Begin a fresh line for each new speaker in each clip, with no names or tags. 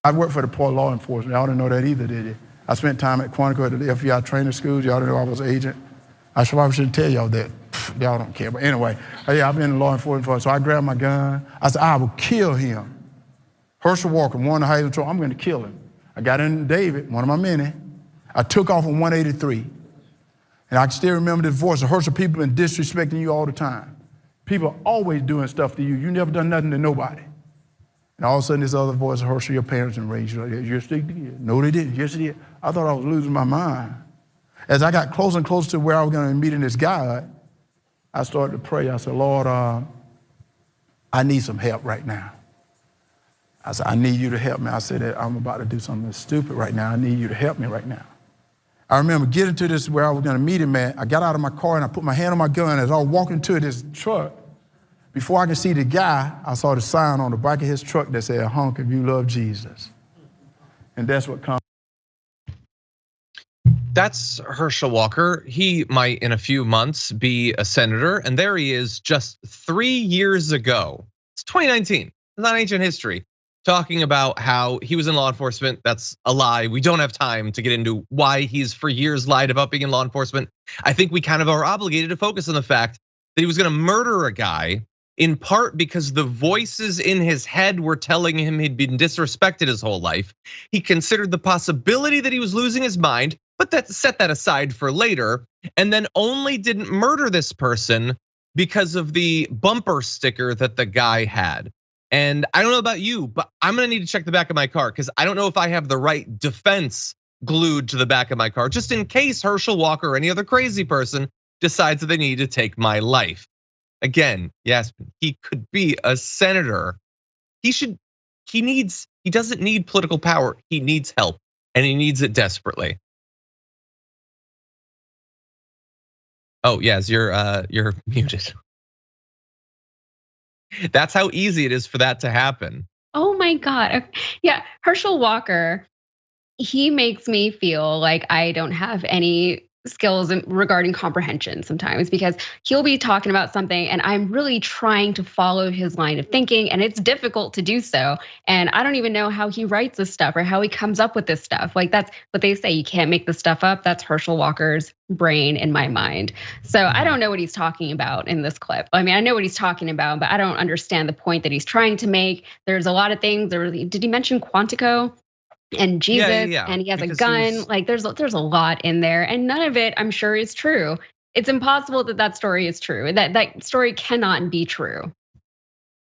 I worked for the Port Law Enforcement. Y'all didn't know that either, did you? I spent time at Quantico at the FBI training schools. Y'all didn't know I was an agent. I probably shouldn't tell y'all that. Y'all don't care. But anyway, yeah, I've been in law enforcement. So I grabbed my gun. I said, I will kill him. Herschel Walker, one of the highest control. I'm going to kill him. I got in David, one of my many. I took off on 183. And I can still remember this voice of Herschel. People been disrespecting you all the time. People are always doing stuff to you. You never done nothing to nobody. And all of a sudden, this other voice of Herschel, your parents didn't raise you like that. Yes, they did. No, they didn't. Yes, they did. I thought I was losing my mind. As I got closer and closer to where I was going to meet in this guy, I started to pray. I said, Lord, I need some help right now. I said, I need you to help me. I said, I'm about to do something stupid right now. I need you to help me right now. I remember getting to this where I was going to meet him, man. I got out of my car and I put my hand on my gun. As I was walking to this truck, before I could see the guy, I saw the sign on the back of his truck that said, Honk, if you love Jesus. And that's what comes.
That's Herschel Walker. He might, in a few months, be a senator. And there he is just 3 years ago. It's 2019. It's not ancient history. Talking about how he was in law enforcement. That's a lie. We don't have time to get into why he's for years lied about being in law enforcement. I think we kind of are obligated to focus on the fact that he was going to murder a guy, in part because the voices in his head were telling him he'd been disrespected his whole life. He considered the possibility that he was losing his mind, but set that aside for later, and then only didn't murder this person because of the bumper sticker that the guy had. And I don't know about you, but I'm gonna need to check the back of my car because I don't know if I have the right defense glued to the back of my car, just in case Herschel Walker or any other crazy person decides that they need to take my life. Again, Yasmin, he could be a senator. He doesn't need political power. He needs help, and he needs it desperately. Oh, yes, you're muted. That's how easy it is for that to happen.
Oh my God. Yeah, Herschel Walker, he makes me feel like I don't have any skills regarding comprehension sometimes, because he'll be talking about something and I'm really trying to follow his line of thinking, and it's difficult to do so. And I don't even know how he writes this stuff or how he comes up with this stuff. Like, that's what they say, you can't make this stuff up. That's Herschel Walker's brain in my mind. So I don't know what he's talking about in this clip. I mean, I know what he's talking about, but I don't understand the point that he's trying to make. There's a lot of things. Did he mention Quantico? And Jesus, and he has a gun. Like, there's a lot in there, and none of it, I'm sure, is true. It's impossible that story is true. That story cannot be true.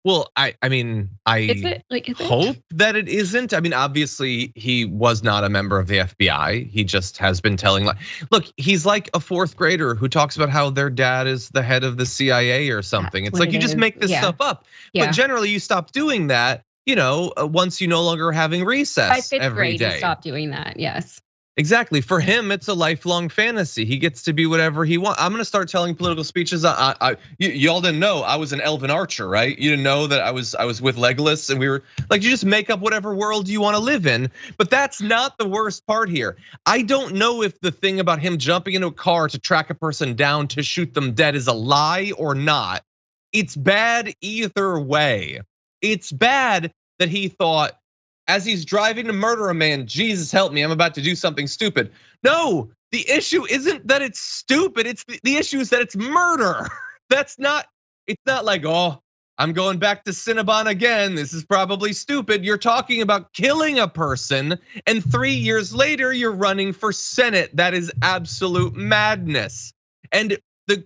Well, I mean, I hope that it isn't. I mean, obviously, he was not a member of the FBI. He just has been telling. Look, he's like a fourth grader who talks about how their dad is the head of the CIA or something. It's like you just make this stuff up. But generally, you stop doing that. Once you no longer having recess
by fifth
every
grade,
day.
You stop doing that, yes.
Exactly, for him, it's a lifelong fantasy. He gets to be whatever he wants. I'm gonna start telling political speeches. Y'all didn't know I was an elven archer, right? You didn't know that I was with Legolas, and we were like, you just make up whatever world you want to live in. But that's not the worst part here. I don't know if the thing about him jumping into a car to track a person down to shoot them dead is a lie or not. It's bad either way. It's bad that he thought, as he's driving to murder a man, Jesus help me, I'm about to do something stupid. No, the issue isn't that it's stupid, it's the issue is that it's murder. It's not like, oh, I'm going back to Cinnabon again, this is probably stupid. You're talking about killing a person, and 3 years later, you're running for Senate. That is absolute madness. And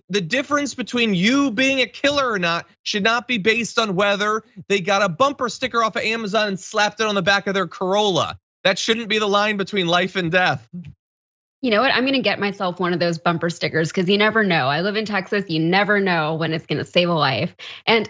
the difference between you being a killer or not should not be based on whether they got a bumper sticker off of Amazon and slapped it on the back of their Corolla. That shouldn't be the line between life and death.
You know what? I'm gonna get myself one of those bumper stickers, because you never know. I live in Texas. You never know when it's gonna save a life. And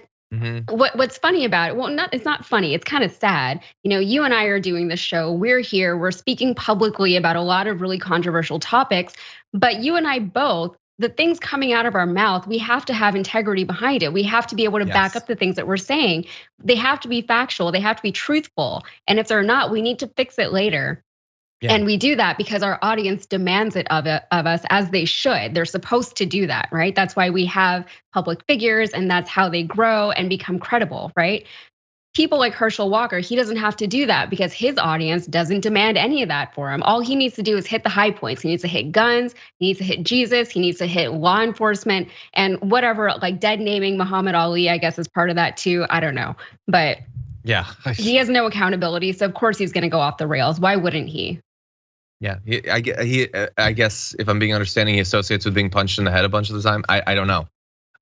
what's funny about it? Well, it's not funny. It's kind of sad. You and I are doing this show. We're here. We're speaking publicly about a lot of really controversial topics. But you and I both, the things coming out of our mouth, we have to have integrity behind it. We have to be able to back up the things that we're saying. They have to be factual. They have to be truthful. And if they're not, we need to fix it later. Yeah. And we do that because our audience demands it of us, as they should. They're supposed to do that, right? That's why we have public figures, and that's how they grow and become credible, right? people like Herschel Walker, he doesn't have to do that because his audience doesn't demand any of that for him. All he needs to do is hit the high points. He needs to hit guns, he needs to hit Jesus, he needs to hit law enforcement, and whatever, like dead naming Muhammad Ali, I guess is part of that too. I don't know. But
yeah,
he has no accountability. So of course he's gonna go off the rails. Why wouldn't he?
Yeah, I guess if I'm being understanding, he associates with being punched in the head a bunch of the time. I don't know.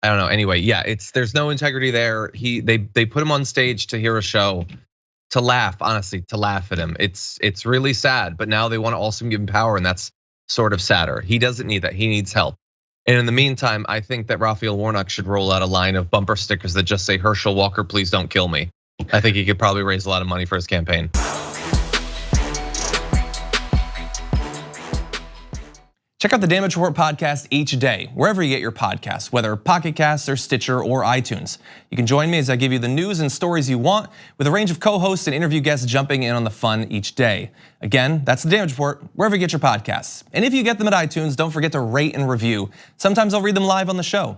I don't know. Anyway, yeah, there's no integrity there. They put him on stage to hear a show, to laugh, honestly, to laugh at him. It's really sad, but now they want to also give him power, and that's sort of sadder. He doesn't need that. He needs help. And in the meantime, I think that Raphael Warnock should roll out a line of bumper stickers that just say, Herschel Walker, please don't kill me. I think he could probably raise a lot of money for his campaign.
Check out the Damage Report podcast each day, wherever you get your podcasts, whether Pocket Casts or Stitcher or iTunes. You can join me as I give you the news and stories you want, with a range of co-hosts and interview guests jumping in on the fun each day. Again, that's the Damage Report, wherever you get your podcasts. And if you get them at iTunes, don't forget to rate and review. Sometimes I'll read them live on the show.